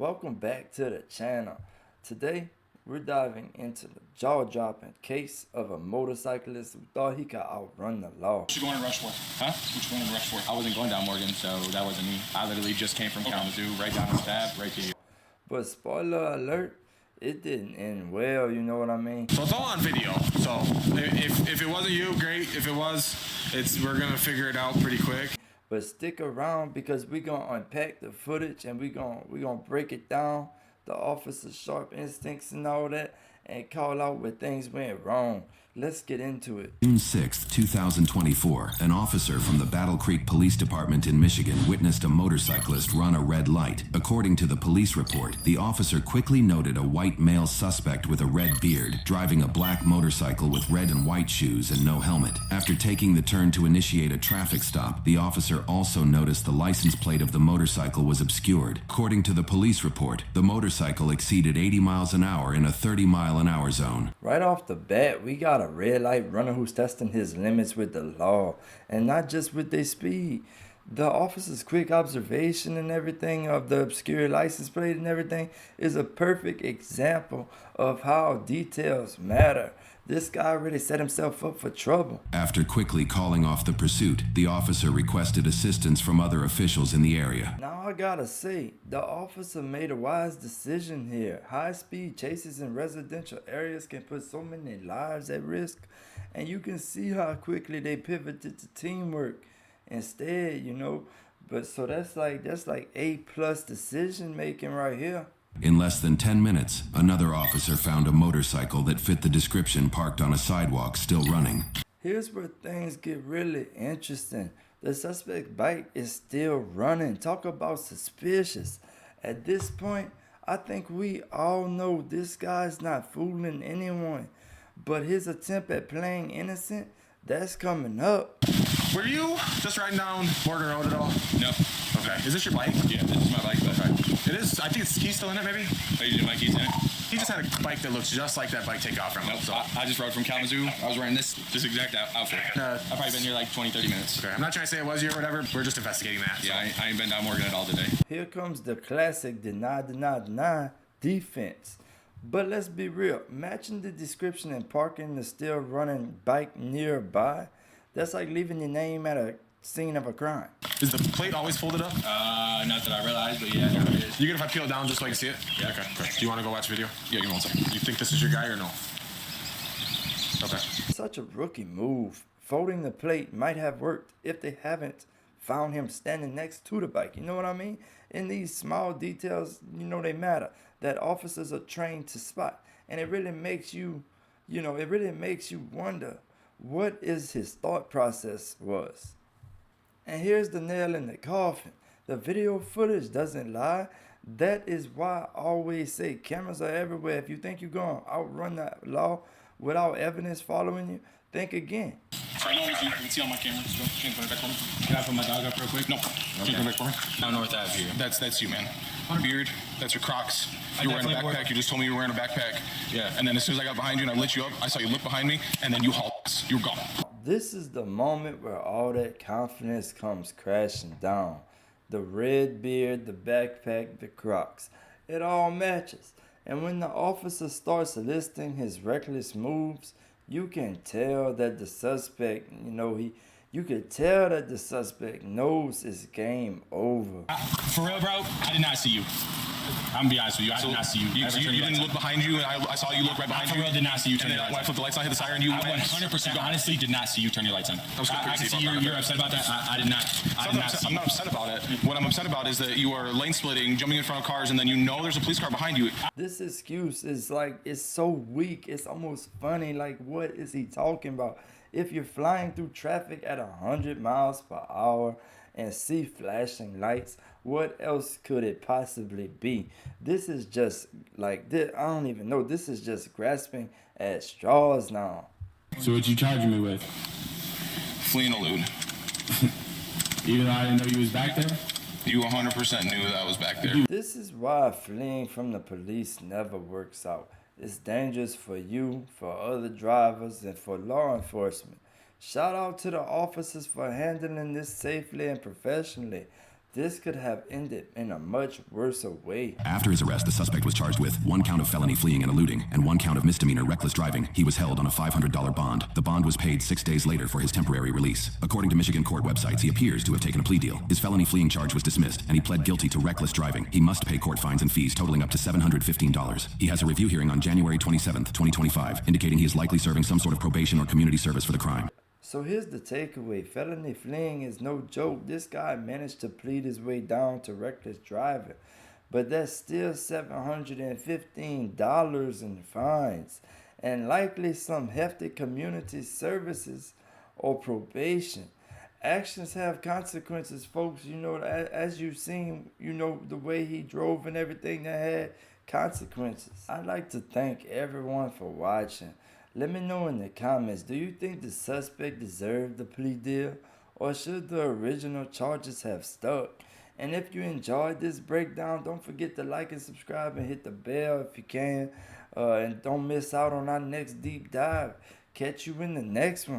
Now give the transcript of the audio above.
Welcome back to the channel. Today we're diving into the jaw-dropping case of a motorcyclist who thought he could outrun the law. What you going to rush for? Huh? What you going to rush for? I wasn't going down Morgan, so that wasn't me. I literally just came from Kalamazoo, right down the stab, right to you. But spoiler alert, it didn't end well, you know what I mean? So it's all on video. So if it wasn't you, great. If it was, we're gonna figure it out pretty quick. But stick around because we're gonna unpack the footage and we're gonna break it down, the officer's sharp instincts and all that, and call out where things went wrong. Let's get into it. June 6, 2024, an officer from the Battle Creek Police Department in Michigan witnessed a motorcyclist run a red light. According to the police report, the officer quickly noted a white male suspect with a red beard, driving a black motorcycle with red and white shoes and no helmet. After taking the turn to initiate a traffic stop, the officer also noticed the license plate of the motorcycle was obscured. According to the police report, the motorcycle exceeded 80 miles an hour in a 30-mile-an-hour zone. Right off the bat, we got a red light runner who's testing his limits with the law, and not just with their speed. The officer's quick observation and everything of the obscure license plate and everything is a perfect example of how details matter. This guy already set himself up for trouble. After quickly calling off the pursuit, the officer requested assistance from other officials in the area. Now I gotta say, the officer made a wise decision here. High-speed chases in residential areas can put so many lives at risk, and you can see how quickly they pivoted to teamwork instead, you know. But so that's like A+ decision making right here. In less than 10 minutes, another officer found a motorcycle that fit the description parked on a sidewalk still running. Here's where things get really interesting. The suspect's bike is still running. Talk about suspicious. At this point, I think we all know this guy's not fooling anyone. But his attempt at playing innocent, that's coming up. Were you just riding down Morgan Road at all? No. Okay. Is this your bike? Yeah, this is my bike. Okay. It is. I think he's still in it, maybe. Are you doing my keys in it? He just had a bike that looks just like that bike take off from him. Nope. So. I just rode from Kalamazoo. I was wearing this exact outfit. I've probably been here like 20-30 minutes. Okay. I'm not trying to say it was you or whatever. We're just investigating that. Yeah, I ain't been down Morgan at all today. Here comes the classic deny defense. But let's be real, matching the description and parking the still running bike nearby, that's like leaving your name at a scene of a crime. Is the plate always folded up? Not that I realized, but yeah, there it is. You good if I peel it down just so I can see it? Yeah. Okay. Do you want to go watch video? Yeah, give me 1 second. You think this is your guy or no? Okay. Such a rookie move. Folding the plate might have worked if they haven't found him standing next to the bike. You know what I mean? In these small details, you know, they matter. That officers are trained to spot. And it really makes you, wonder what is his thought process was. And here's the nail in the coffin. The video footage doesn't lie. That is why I always say cameras are everywhere. If you think you're going to outrun the law without evidence following you, think again. I know you can see on my camera. So can you put it back for me? Can I put my dog up real quick? No. Can you put it back for me? Down North Ave here. That's you, man. Beard. That's your Crocs. You were wearing a backpack. You just told me you were wearing a backpack. Yeah. And then as soon as I got behind you and I lit you up, I saw you look behind me, and then you halt. You were gone. This is the moment where all that confidence comes crashing down. The red beard, the backpack, the Crocs. It all matches. And when the officer starts listing his reckless moves, you can tell that the suspect, you could tell that the suspect knows it's game over. For real, bro? I did not see you. I'm gonna be honest with you. I did not see you. You didn't look behind you, and I saw you look right behind you. For real, did not see you turn your lights on. When I flipped the lights on, hit the siren, you went. 100% honestly did not see you turn your lights on. I can see you're upset about that. I did not see I'm not upset about it. What I'm upset about is that you are lane splitting, jumping in front of cars, and then you know there's a police car behind you. This excuse is it's so weak. It's almost funny. Like, what is he talking about? If you're flying through traffic at 100 miles per hour and see flashing lights, what else could it possibly be? This is just I don't even know. This is just grasping at straws now. So what you charging me with? Fleeing elude. Even though I didn't know you was back there? You 100% knew that I was back there. This is why fleeing from the police never works out. It's dangerous for you, for other drivers, and for law enforcement. Shout out to the officers for handling this safely and professionally. This could have ended in a much worse way. After his arrest, the suspect was charged with 1 count of felony fleeing and eluding and 1 count of misdemeanor reckless driving. He was held on a $500 bond. The bond was paid 6 days later for his temporary release. According to Michigan court websites, he appears to have taken a plea deal. His felony fleeing charge was dismissed, and he pled guilty to reckless driving. He must pay court fines and fees totaling up to $715. He has a review hearing on January 27th, 2025, indicating he is likely serving some sort of probation or community service for the crime. So here's the takeaway. Felony fleeing is no joke. This guy managed to plead his way down to reckless driving. But that's still $715 in fines. And likely some hefty community services or probation. Actions have consequences, folks. You know, as you've seen, you know, the way he drove and everything that had consequences. I'd like to thank everyone for watching. Let me know in the comments, do you think the suspect deserved the plea deal, or should the original charges have stuck? And if you enjoyed this breakdown, don't forget to like and subscribe and hit the bell if you can. And don't miss out on our next deep dive. Catch you in the next one.